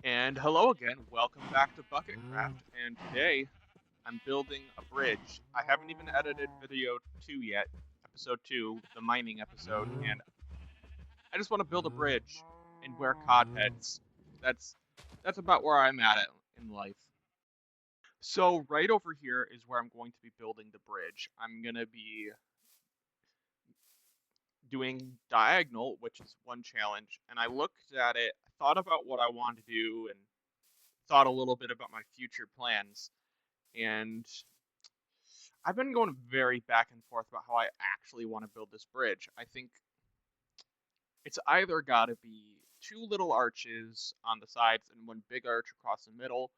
And hello again, welcome back to Bucketcraft, and today I'm building a bridge. I haven't even edited video 2 yet, episode 2, the mining episode, and I just want to build a bridge and wear cod heads. That's that's about where I'm at in life. So right over here is where I'm going to be building the bridge. I'm going to be doing diagonal, which is one challenge, and I looked at it, thought about what I wanted to do, and thought a little bit about my future plans. And I've been going very back and forth about how I actually want to build this bridge. I think it's either got to be two little arches on the sides and one big arch across the middle,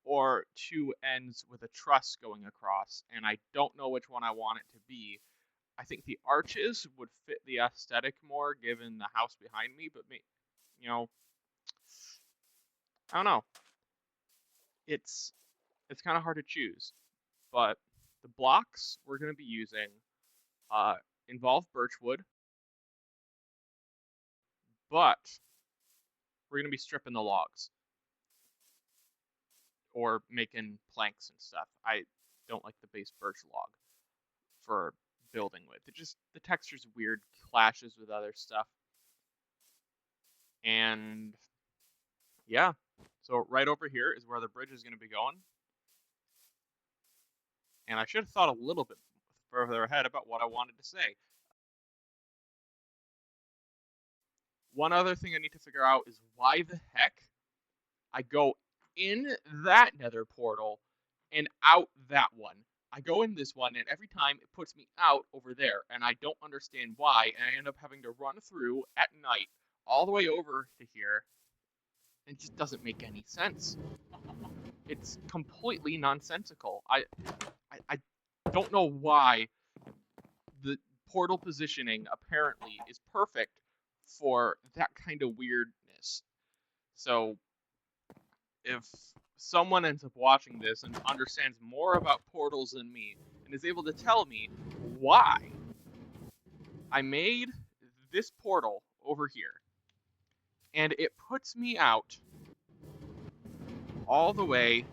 or two ends with a truss going across. And I don't know which one I want it to be. I think the arches would fit the aesthetic more given the house behind me, but you know, I don't know. It's it's kind of hard to choose, but the blocks we're going to be using uh, involve birchwood, but we're going to be stripping the logs or making planks and stuff. I don't like the base birch log for building with. It just, the texture's weird, clashes with other stuff. And yeah, so right over here is where the bridge is going to be going. And I should have thought a little bit further ahead about what I wanted to say. One other thing I need to figure out is why the heck I go in that nether portal and out that one. I go in this one, and every time it puts me out over there, and I don't understand why, and I end up having to run through at night all the way over to here. It just doesn't make any sense. It's completely nonsensical. I don't know why the portal positioning apparently is perfect for that kind of weirdness. So if someone ends up watching this and understands more about portals than me and is able to tell me why I made this portal over here and it puts me out all the way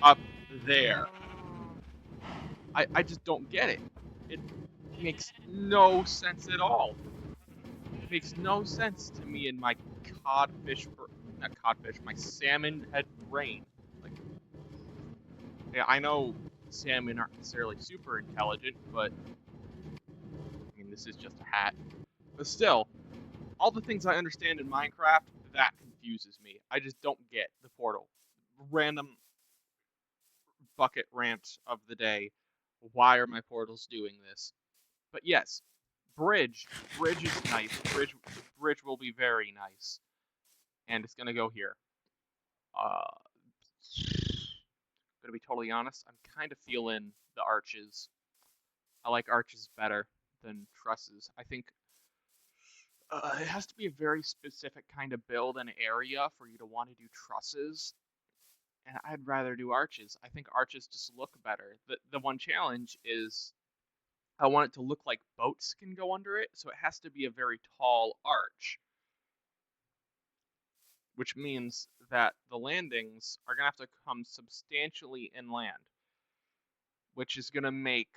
up there. I just don't get it. It makes no sense at all. It makes no sense to me in my codfish, not codfish, my salmon head brain. Like, yeah, I know salmon aren't necessarily super intelligent, but I mean, this is just a hat. But still, all the things I understand in Minecraft, that confuses me. I just don't get the portal. Random bucket rant of the day. Why are my portals doing this? But yes, bridge. Bridge is nice. Bridge will be very nice. And it's gonna go here. Gonna be totally honest, I'm kind of feeling the arches. I like arches better than trusses. I think it has to be a very specific kind of build and area for you to want to do trusses, and I'd rather do arches. I think arches just look better. The one challenge is I want it to look like boats can go under it, so it has to be a very tall arch, which means that the landings are gonna have to come substantially inland, which is gonna make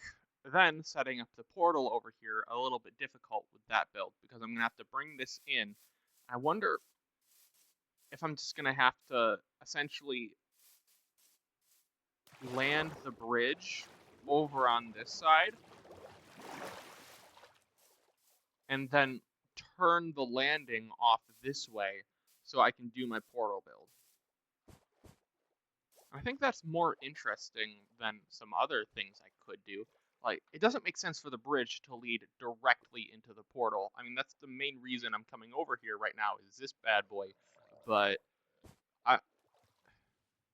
then setting up the portal over here a little bit difficult with that build because I'm gonna have to bring this in. I wonder if I'm just gonna have to essentially land the bridge over on this side and then turn the landing off this way so I can do my portal build. I think that's more interesting than some other things I could do. Like, it doesn't make sense for the bridge to lead directly into the portal. I mean, that's the main reason I'm coming over here right now is this bad boy. But I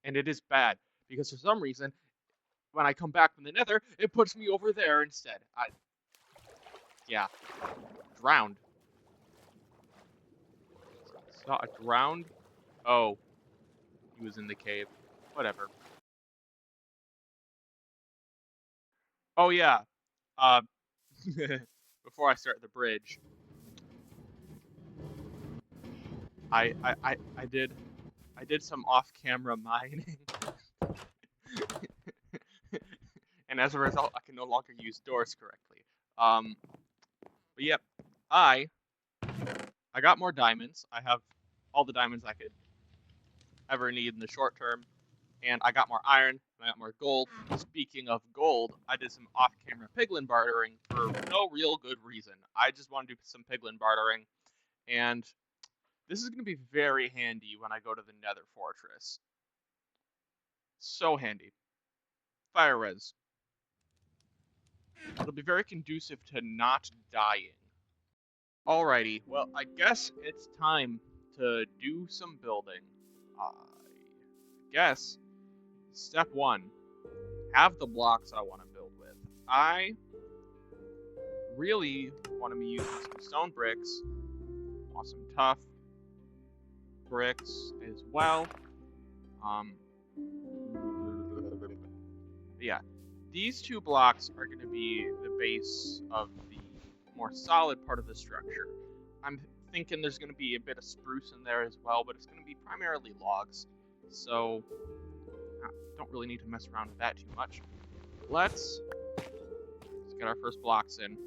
and it is bad because for some reason when I come back from the nether, it puts me over there instead. Yeah, drowned. Saw a drowned. Oh, he was in the cave. Whatever. Oh yeah. Uh, before I start the bridge, I did I did some off-camera mining. And as a result, I can no longer use doors correctly. But yep, I got more diamonds. I have all the diamonds I could ever need in the short term. And I got more iron, and I got more gold. Speaking of gold, I did some off-camera piglin bartering for no real good reason. I just want to do some piglin bartering, and this is going to be very handy when I go to the Nether Fortress. So handy. Fire res. It'll be very conducive to not dying. Alrighty, well, I guess it's time to do some building. I guess step 1. Have the blocks I want to build with. I really want to be using some stone bricks. Want some tough bricks as well. Yeah, these 2 blocks are going to be the base of the more solid part of the structure. I'm thinking there's going to be a bit of spruce in there as well, but it's going to be primarily logs. So don't really need to mess around with that too much. Let's get our first blocks in.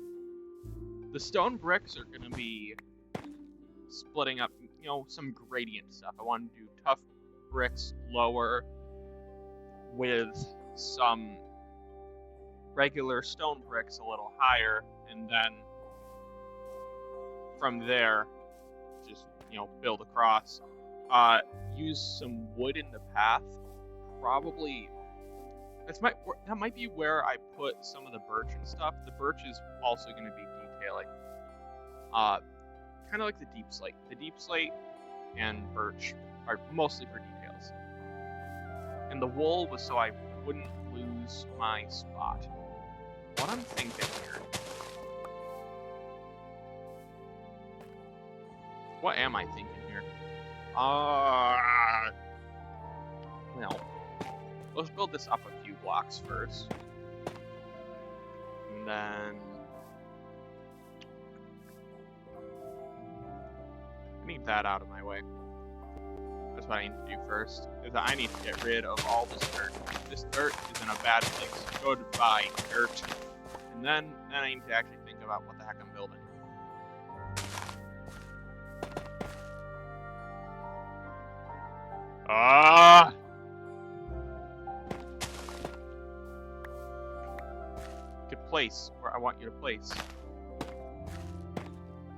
The stone bricks are going to be splitting up, some gradient stuff. I want to do tough bricks lower with some regular stone bricks a little higher, and then from there, just, build across. Use some wood in the path. Probably that might be where I put some of the birch and stuff. The birch is also going to be detailing. Kind of like the deep slate. The deep slate and birch are mostly for details. And the wool was so I wouldn't lose my spot. What I'm thinking here. What am I thinking here? Well, let's build this up a few blocks first. And then I need that out of my way. That's what I need to do first, is I need to get rid of all this dirt. This dirt is in a bad place. Goodbye, dirt. And then I need to actually think about what the heck I'm building. Good place where I want you to place.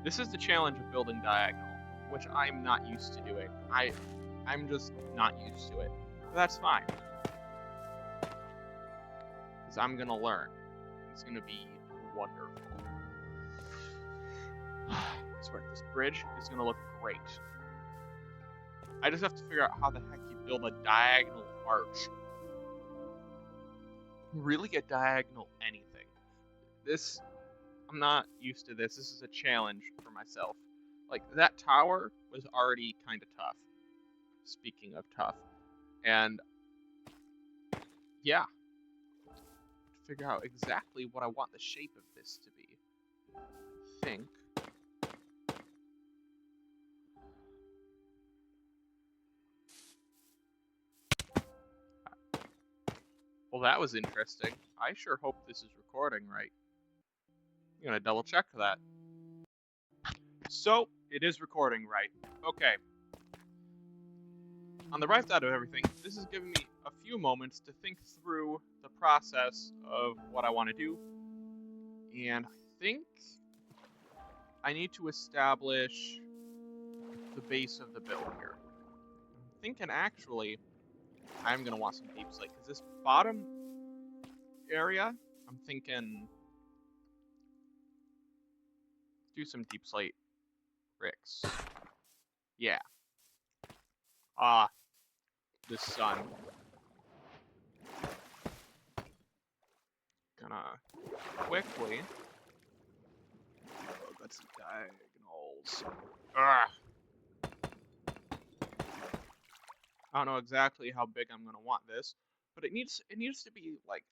This is the challenge of building diagonal, which I'm not used to doing. I'm just not used to it. But that's fine. Because I'm gonna learn. It's gonna be wonderful. I swear, this bridge is gonna look great. I just have to figure out how the heck you build a diagonal arch. Really a diagonal anything. I'm not used to this. This is a challenge for myself. Like, that tower was already kind of tough. Speaking of tough. And, yeah. To figure out exactly what I want the shape of this to be. I think. Well, that was interesting. I sure hope this is recording right. I'm gonna double check that. So, it is recording right. Okay. On the right side of everything, this is giving me a few moments to think through the process of what I want to do. And I think I need to establish the base of the build here. I'm thinking actually I'm going to want some deep slate, because this bottom area, I'm thinking do some deep slate bricks. Yeah. The sun. Gonna quickly got some diagonals. I don't know exactly how big I'm gonna want this, but it needs to be like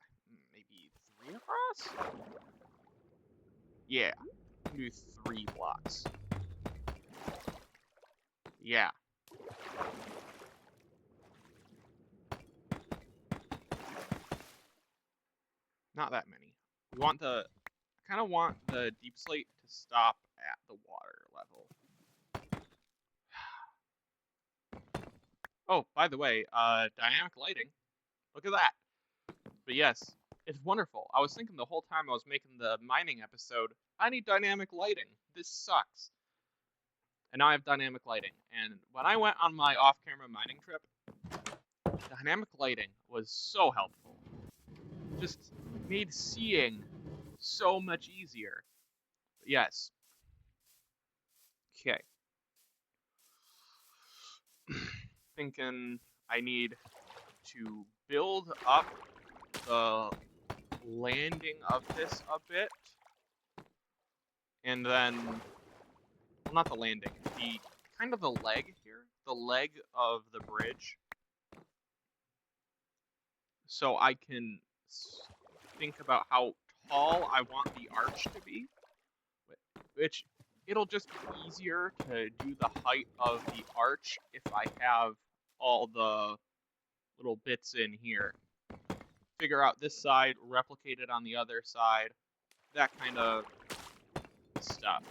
maybe 3 across. Yeah, do 3 blocks. Yeah. not that many. We want the, I kind of want the deep slate to stop at the water level. Oh, by the way, dynamic lighting. Look at that. But yes, it's wonderful. I was thinking the whole time I was making the mining episode, I need dynamic lighting. This sucks. And now I have dynamic lighting. And when I went on my off-camera mining trip, dynamic lighting was so helpful. Just made seeing so much easier. But yes. Okay. Thinking I need to build up the landing of this a bit. And then, well, not the landing, the kind of the leg here, the leg of the bridge. So I can think about how tall I want the arch to be, which it'll just be easier to do the height of the arch if I have all the little bits in here. Figure out this side, replicate it on the other side, that kind of stuff.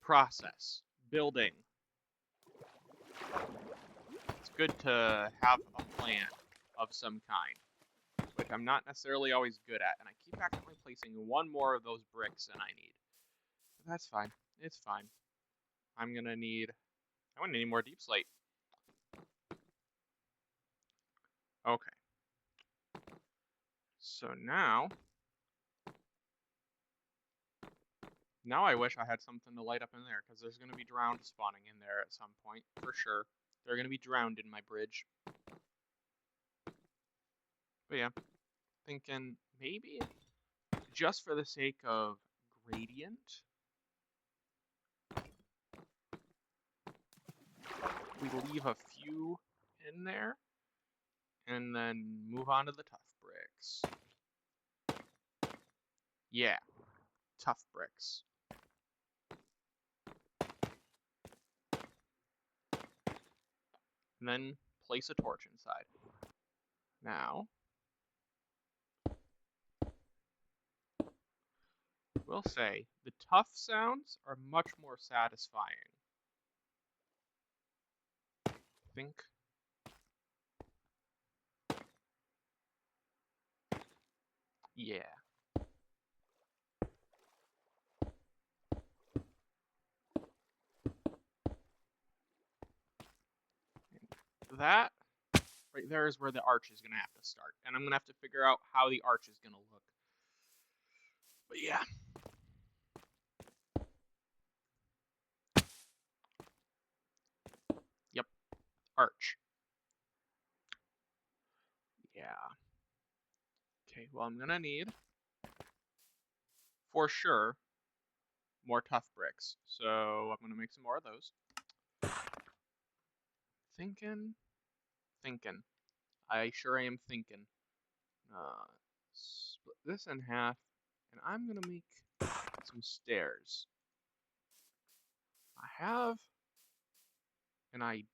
Process, building. It's good to have a plan of some kind, which I'm not necessarily always good at, and I keep accidentally placing one more of those bricks than I need. But that's fine. It's fine. I'm gonna need more deep slate. Okay. So now I wish I had something to light up in there, because there's gonna be drowned spawning in there at some point, for sure. They're gonna be drowned in my bridge. But yeah, thinking maybe just for the sake of gradient, we leave a few in there and then move on to the tough bricks. Yeah, tough bricks. And then place a torch inside. Now, we'll say the tough sounds are much more satisfying. Think. Yeah. And that right there is where the arch is going to have to start. And I'm going to have to figure out how the arch is going to look. But yeah. Yep. Arch. Yeah. Okay, well, I'm going to need, for sure, more tough bricks. So I'm going to make some more of those. Thinking. I sure am thinking. Split this in half, and I'm going to make some stairs. I have an idea.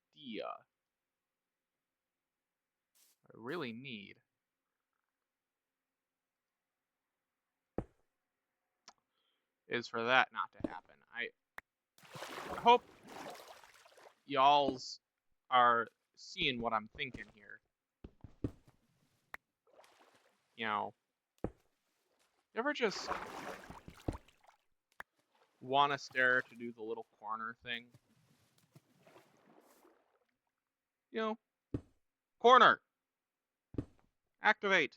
I really need is for that not to happen. I hope y'alls are seeing what I'm thinking here. You know, you ever just want a stair to do the little corner thing? You know, corner! Activate!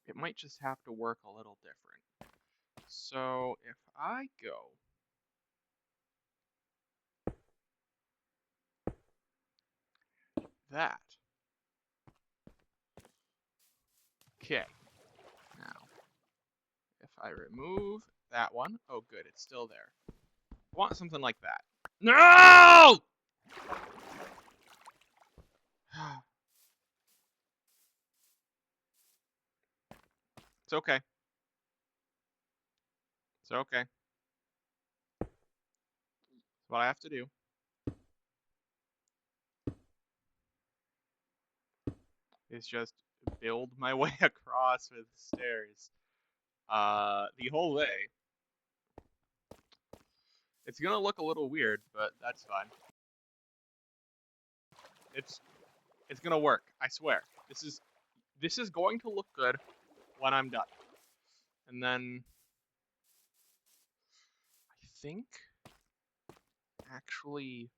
It might just have to work a little different. So if I go that. Okay. Now, if I remove that one, oh good, it's still there. I want something like that. No! It's okay. It's okay. It's what I have to do. is just build my way across with stairs the whole way. It's gonna look a little weird, but that's fine. It's gonna work, I swear. This is going to look good when I'm done. And then I think actually,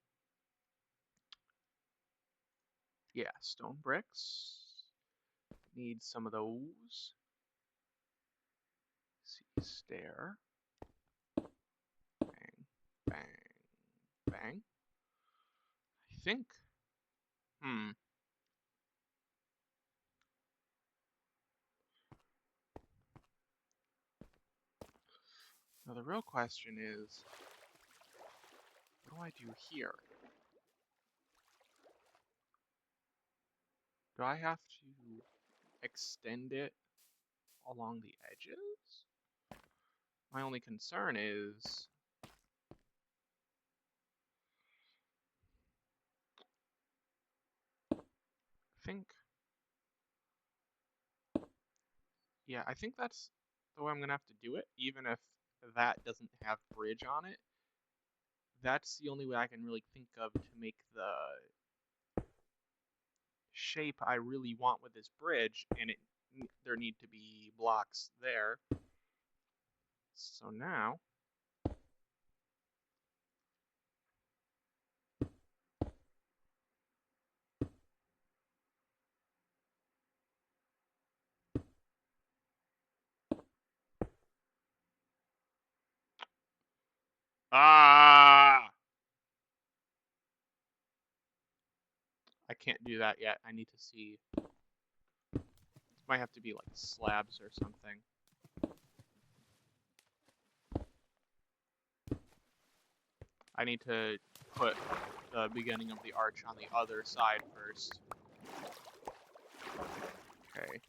yeah, stone bricks. Need some of those. Let's see, stair. Bang, bang, bang. I think. Now the real question is, what do I do here? Do I have to extend it along the edges? My only concern is I think that's the way I'm gonna have to do it, even if that doesn't have bridge on it. That's the only way I can really think of to make the shape I really want with this bridge, and there need to be blocks there. So now I can't do that yet. I need to see. This might have to be like slabs or something. I need to put the beginning of the arch on the other side first. Okay.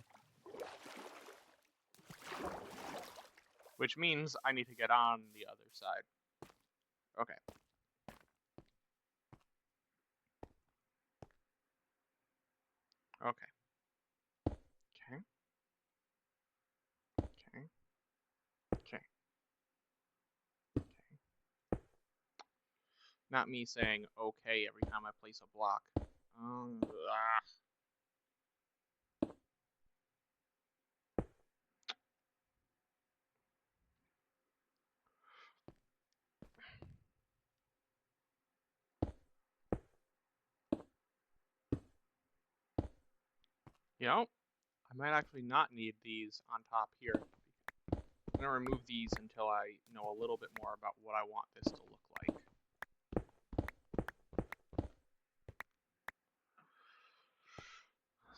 Which means I need to get on the other side. Okay. Okay. Okay. Okay. Okay. Okay. Not me saying okay every time I place a block. You know, I might actually not need these on top here. I'm gonna remove these until I know a little bit more about what I want this to look like.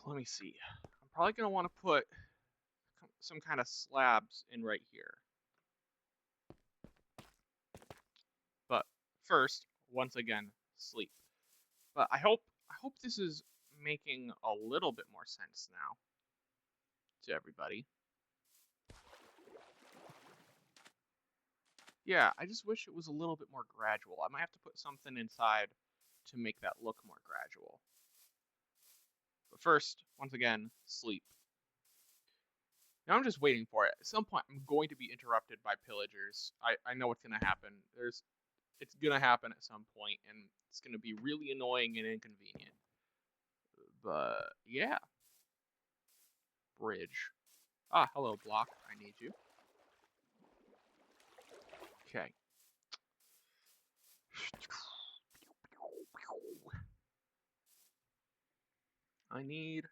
Let me see. I'm probably gonna want to put some kind of slabs in right here. But first, once again, sleep. But I hope this is making a little bit more sense now to everybody. Yeah, I just wish it was a little bit more gradual. I might have to put something inside to make that look more gradual. But first, once again, sleep. Now I'm just waiting for it. At some point, I'm going to be interrupted by pillagers. I know what's going to happen. It's going to happen at some point, and it's going to be really annoying and inconvenient. But, yeah. Bridge. Ah, hello, block. I need you. Okay. I need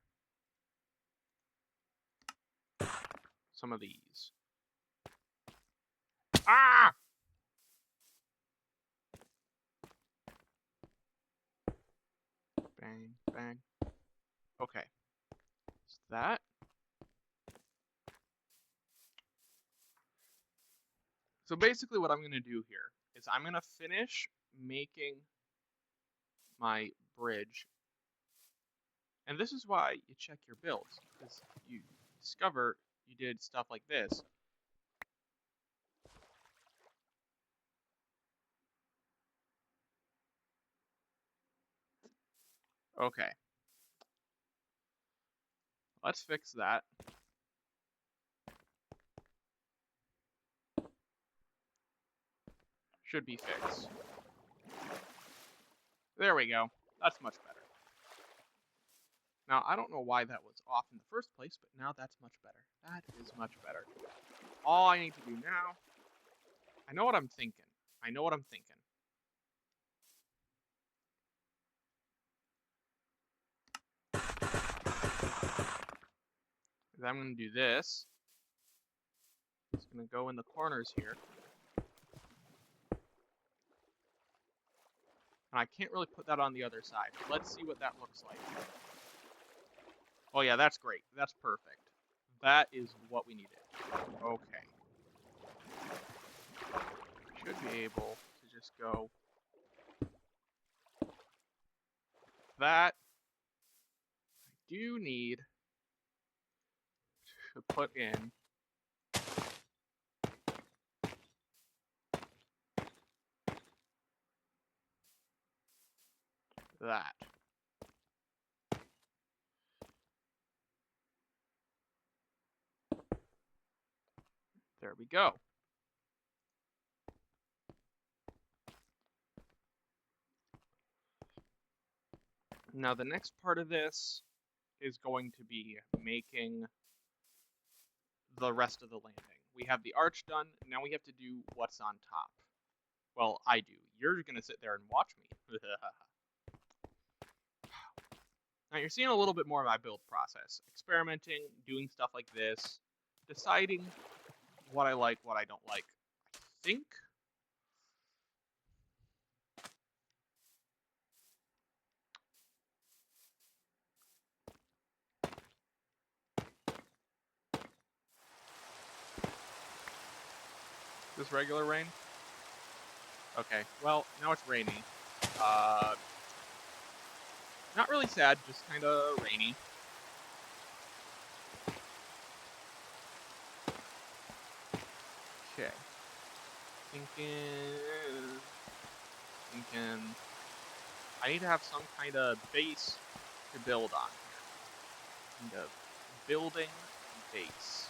some of these. Ah! Bang, bang. Okay. Is that? So basically what I'm going to do here is I'm going to finish making my bridge. And this is why you check your builds, because you discover you did stuff like this. Okay. Let's fix that. Should be fixed. There we go. That's much better. Now, I don't know why that was off in the first place, but now that's much better. That is much better. All I need to do now... I know what I'm thinking. I know what I'm thinking. I'm going to do this. It's going to go in the corners here. And I can't really put that on the other side. Let's see what that looks like. Oh yeah, that's great. That's perfect. That is what we needed. Okay. Should be able to just go... That... I do need to put in... that. There we go. Now the next part of this is going to be making the rest of the landing. We have the arch done, now we have to do what's on top. Well, I do. You're going to sit there and watch me. Now you're seeing a little bit more of my build process. Experimenting, doing stuff like this, deciding what I like, what I don't like. I think... This regular rain? Okay, well, now it's rainy. Not really sad, just kind of rainy. Okay. Thinking... I need to have some kind of base to build on here. Kind of building base.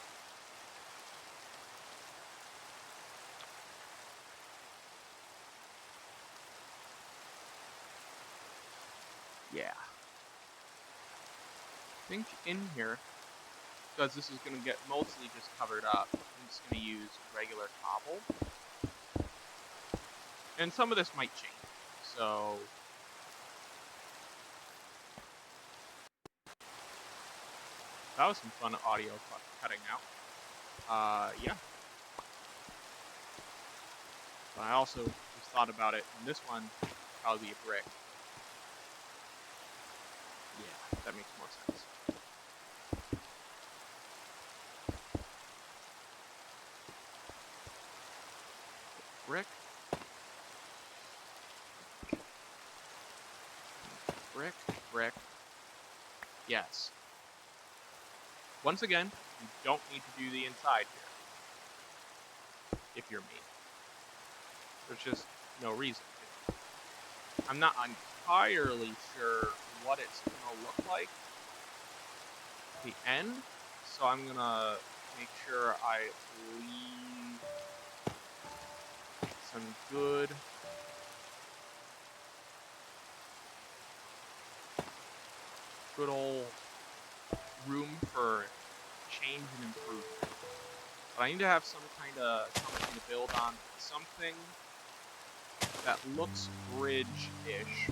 Yeah. I think in here, because this is going to get mostly just covered up, I'm just going to use regular cobble. And some of this might change, so... That was some fun audio cutting out. Yeah. But I also just thought about it, and this one would probably be a brick. Yeah, that makes more sense. Brick. Brick, brick. Yes. Once again, you don't need to do the inside here. If you're me. There's just no reason to. I'm not entirely sure what it's gonna look like at the end, so I'm gonna make sure I leave some good old room for change and improvement. But I need to have some kind of something to build on, something that looks bridge-ish.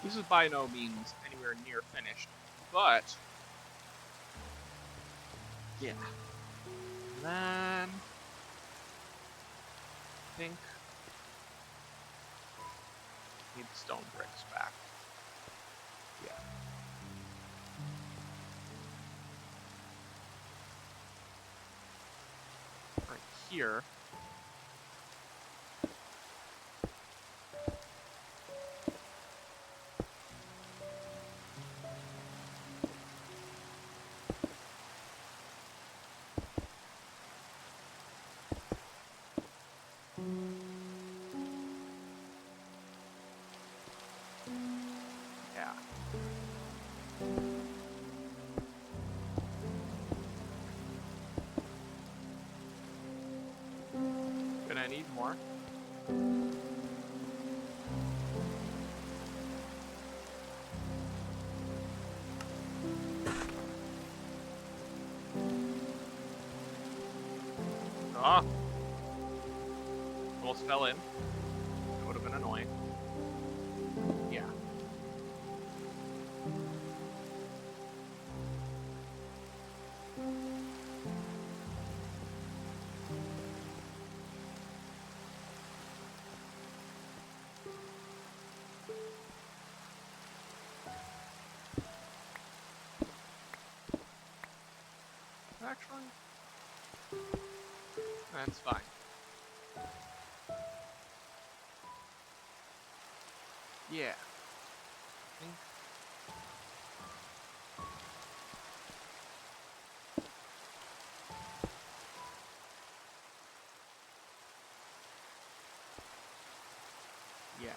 This is by no means anywhere near finished, but yeah. And then I think I need the stone bricks back. Yeah. Right here. I need more. Ah! Almost fell in. That would have been annoying. Yeah. Actually, that's fine. Yeah. I think yeah.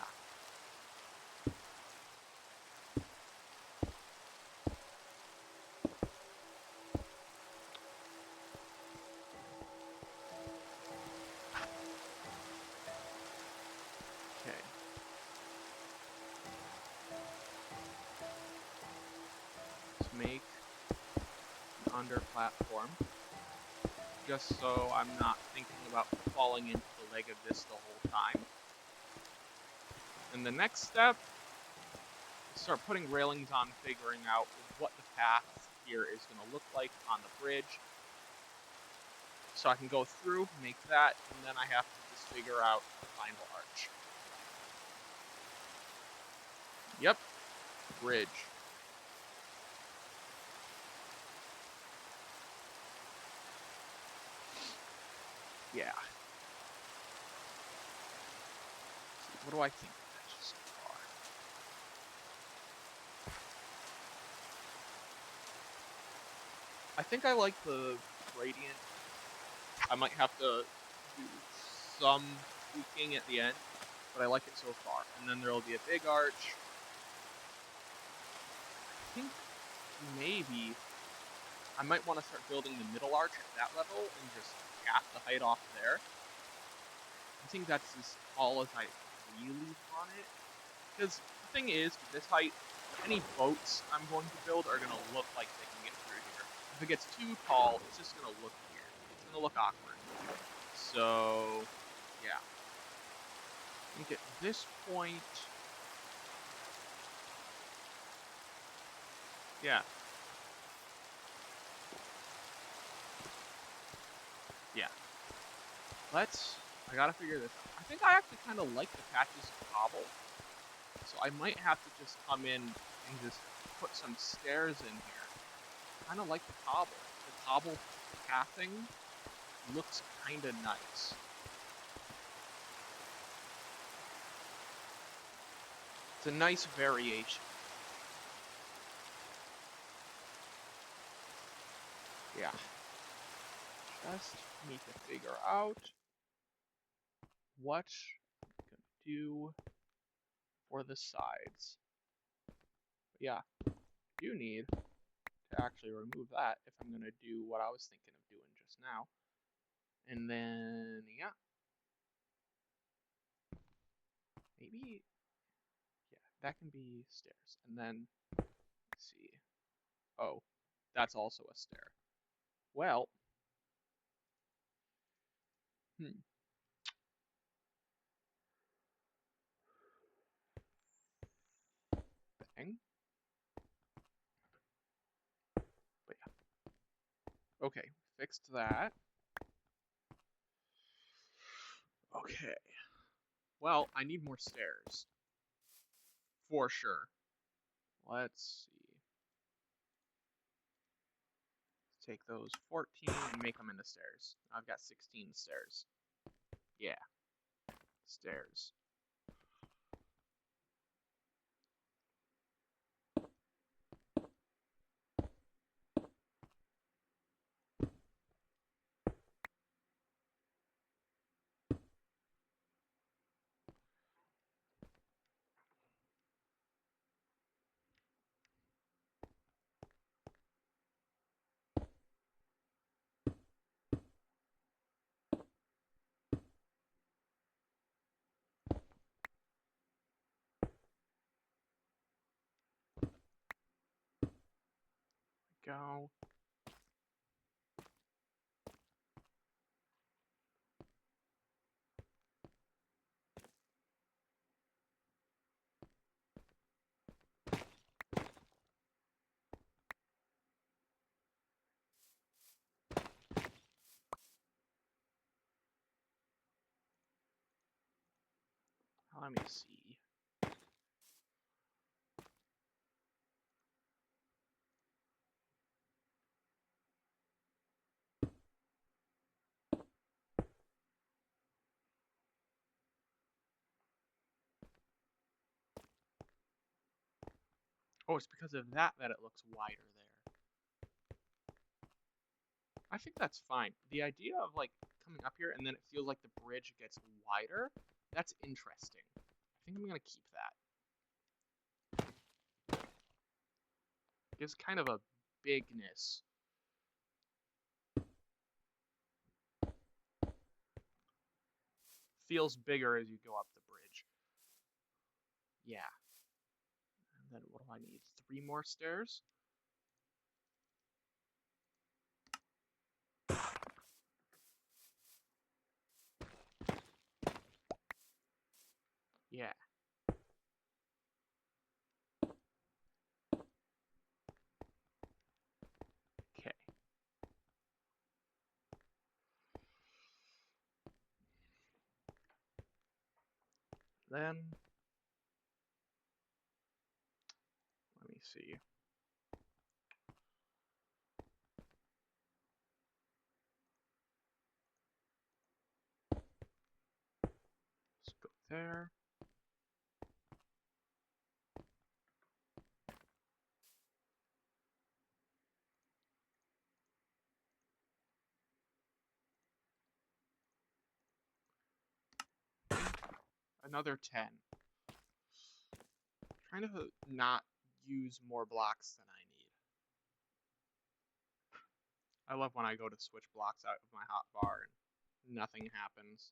Okay. Let's make an under platform. Just so I'm not thinking about falling into the leg of this the whole time. And the next step is start putting railings on, figuring out what the path here is going to look like on the bridge. So I can go through, make that, and then I have to just figure out the final arch. Yep, bridge. Yeah. What do I think of that so far? I think I like the gradient. I might have to do some tweaking at the end, but I like it so far. And then there'll be a big arch. I think maybe I might want to start building the middle arch at that level and just cap the height off there. I think that's as tall as I really want it. Because the thing is, with this height, any boats I'm going to build are going to look like they can get through here. If it gets too tall, it's just going to look weird. It's going to look awkward. So, yeah. I think at this point, yeah. Yeah. I gotta figure this out. I think I actually kind of like the patches of cobble. So I might have to just come in and just put some stairs in here. I kind of like the cobble. The cobble pathing looks kind of nice. It's a nice variation. Yeah. Just need to figure out what I'm gonna do for the sides. But yeah, I do need to actually remove that if I'm gonna do what I was thinking of doing just now. And then yeah. Maybe yeah, that can be stairs. And then let's see. Oh, that's also a stair. Well, hmm. Bang. But yeah. Okay, fixed that. Okay. Well, I need more stairs. For sure. Let's see. Take those 14 and make them into stairs. I've got 16 stairs. Yeah, stairs. go. Let me see. Oh, it's because of that it looks wider there. I think that's fine. The idea of like coming up here and then it feels like the bridge gets wider, that's interesting. I think I'm gonna keep that. Gives kind of a bigness. Feels bigger as you go up the bridge. Yeah. And then what do I need? 3 more stairs? Yeah. Okay. Then let me see. Let's go there. Another 10. Trying to not use more blocks than I need. I love when I go to switch blocks out of my hotbar and nothing happens.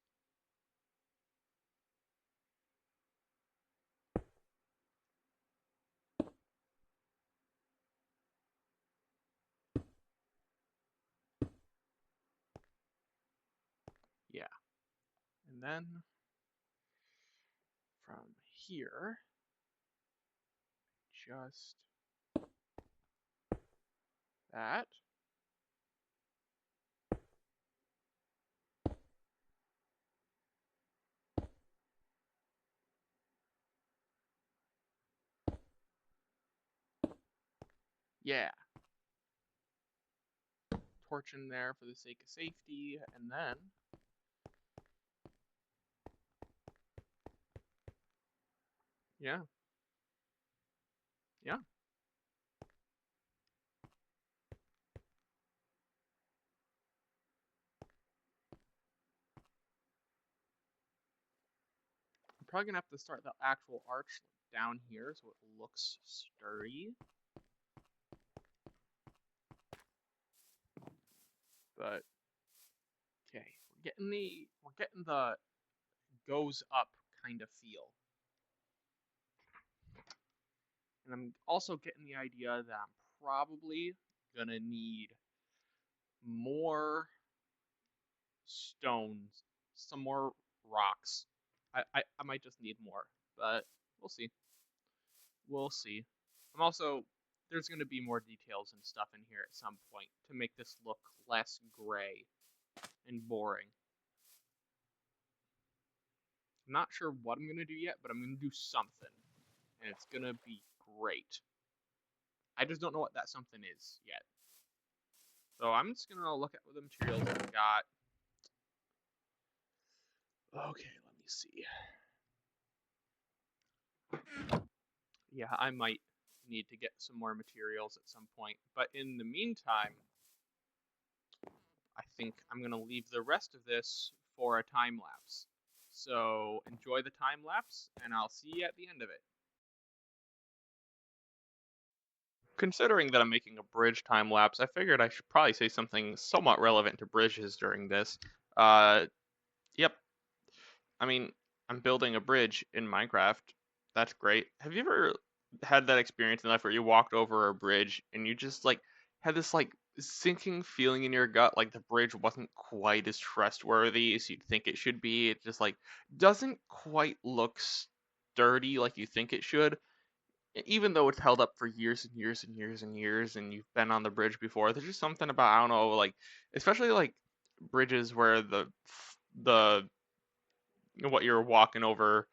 Yeah. And then from here, just that. Yeah. Torch in there for the sake of safety, and then yeah. Yeah. I'm probably gonna have to start the actual arch down here so it looks sturdy. But okay, we're getting the goes up kind of feel. And I'm also getting the idea that I'm probably gonna need more stones, some more rocks. I might just need more, but we'll see. We'll see. I'm also there's gonna be more details and stuff in here at some point to make this look less gray and boring. I'm not sure what I'm gonna do yet, but I'm gonna do something, and it's gonna be great. I just don't know what that something is yet. So I'm just gonna look at the materials I've got. Okay, let me see. Yeah, I might need to get some more materials at some point, but in the meantime, I think I'm gonna leave the rest of this for a time lapse. So enjoy the time lapse, and I'll see you at the end of it. Considering that I'm making a bridge time lapse, I figured I should probably say something somewhat relevant to bridges during this. Uh, yep. I mean, I'm building a bridge in Minecraft. That's great. Have you ever had that experience in life where you walked over a bridge and you just like had this like sinking feeling in your gut, like the bridge wasn't quite as trustworthy as you'd think it should be. It just like doesn't quite look sturdy like you think it should, even though it's held up for years and years and years and years, and you've been on the bridge before. There's just something about, I don't know, like especially like bridges where the what you're walking over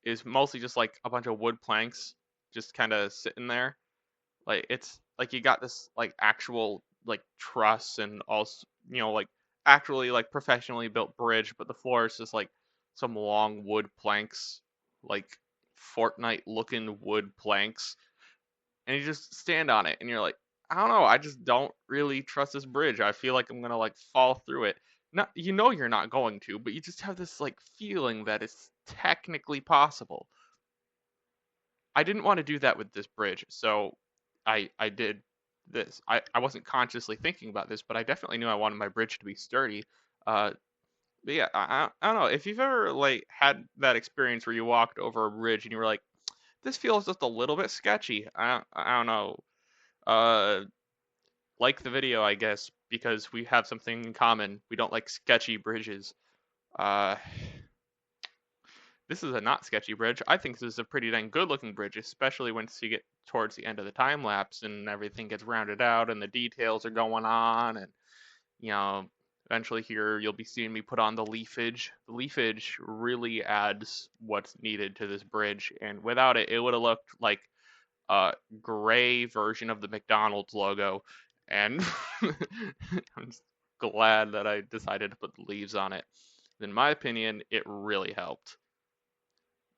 is mostly just like a bunch of wood planks just kind of sitting there. Like it's like you got this like actual like truss and also, like actually like professionally built bridge, but the floor is just like some long wood planks, like Fortnite looking wood planks, and you just stand on it and you're like, I don't know, I just don't really trust this bridge. I feel like I'm gonna like fall through it. Not, you're not going to, but you just have this like feeling that it's technically possible. I didn't want to do that with this bridge, so I did this. I wasn't consciously thinking about this, but I definitely knew I wanted my bridge to be sturdy. Uh, but yeah, I don't know if you've ever like had that experience where you walked over a bridge and you were like, this feels just a little bit sketchy. I don't know. Uh, like the video, I guess, because we have something in common. We don't like sketchy bridges. Uh, this is a not sketchy bridge. I think this is a pretty dang good looking bridge, especially once you get towards the end of the time lapse and everything gets rounded out and the details are going on, and you know eventually here you'll be seeing me put on the leafage. The leafage really adds what's needed to this bridge, and without it, it would have looked like a gray version of the McDonald's logo, and I'm just glad that I decided to put the leaves on it. In my opinion, it really helped.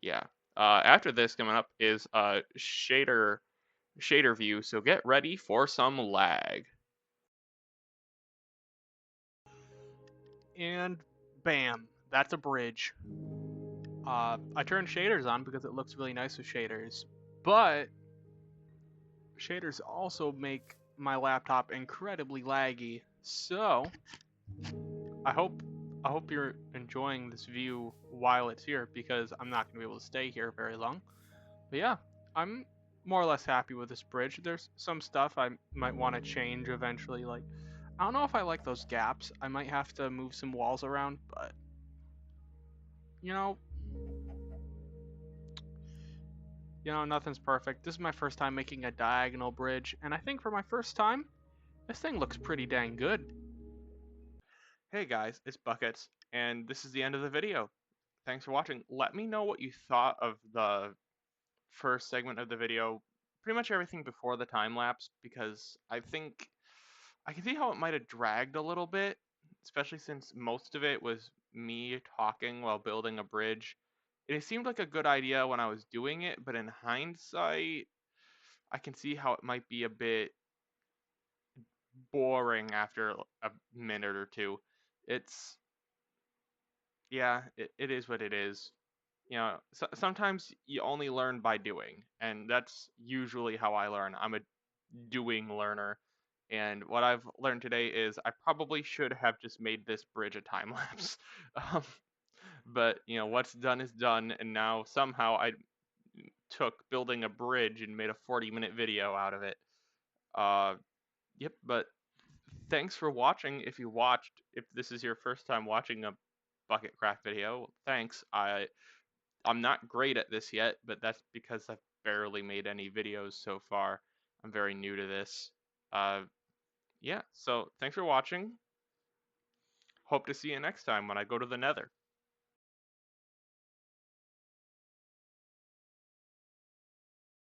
Yeah. After this, coming up is shader view, so get ready for some lag. And bam, that's a bridge. I turned shaders on because it looks really nice with shaders, but shaders also make my laptop incredibly laggy. So I hope I hope you're enjoying this view while it's here, because I'm not going to be able to stay here very long. But yeah, I'm more or less happy with this bridge. There's some stuff I might want to change eventually. Like, I don't know if I like those gaps. I might have to move some walls around, but you know, nothing's perfect. This is my first time making a diagonal bridge, and I think for my first time, this thing looks pretty dang good. Hey guys, it's Buckets, and this is the end of the video. Thanks for watching. Let me know what you thought of the first segment of the video, pretty much everything before the time lapse, because I think I can see how it might have dragged a little bit, especially since most of it was me talking while building a bridge. It seemed like a good idea when I was doing it, but in hindsight, I can see how it might be a bit boring after a minute or two. It's, yeah, it is what it is. Sometimes you only learn by doing, and that's usually how I learn. I'm a doing learner, and what I've learned today is I probably should have just made this bridge a time lapse. um, but what's done is done, and now somehow I took building a bridge and made a 40-minute video out of it. uh yep, but thanks for watching. If this is your first time watching a Bucketcraft video, thanks. I'm not great at this yet, but that's because I've barely made any videos so far. I'm very new to this. Yeah, so thanks for watching. Hope to see you next time when I go to the Nether.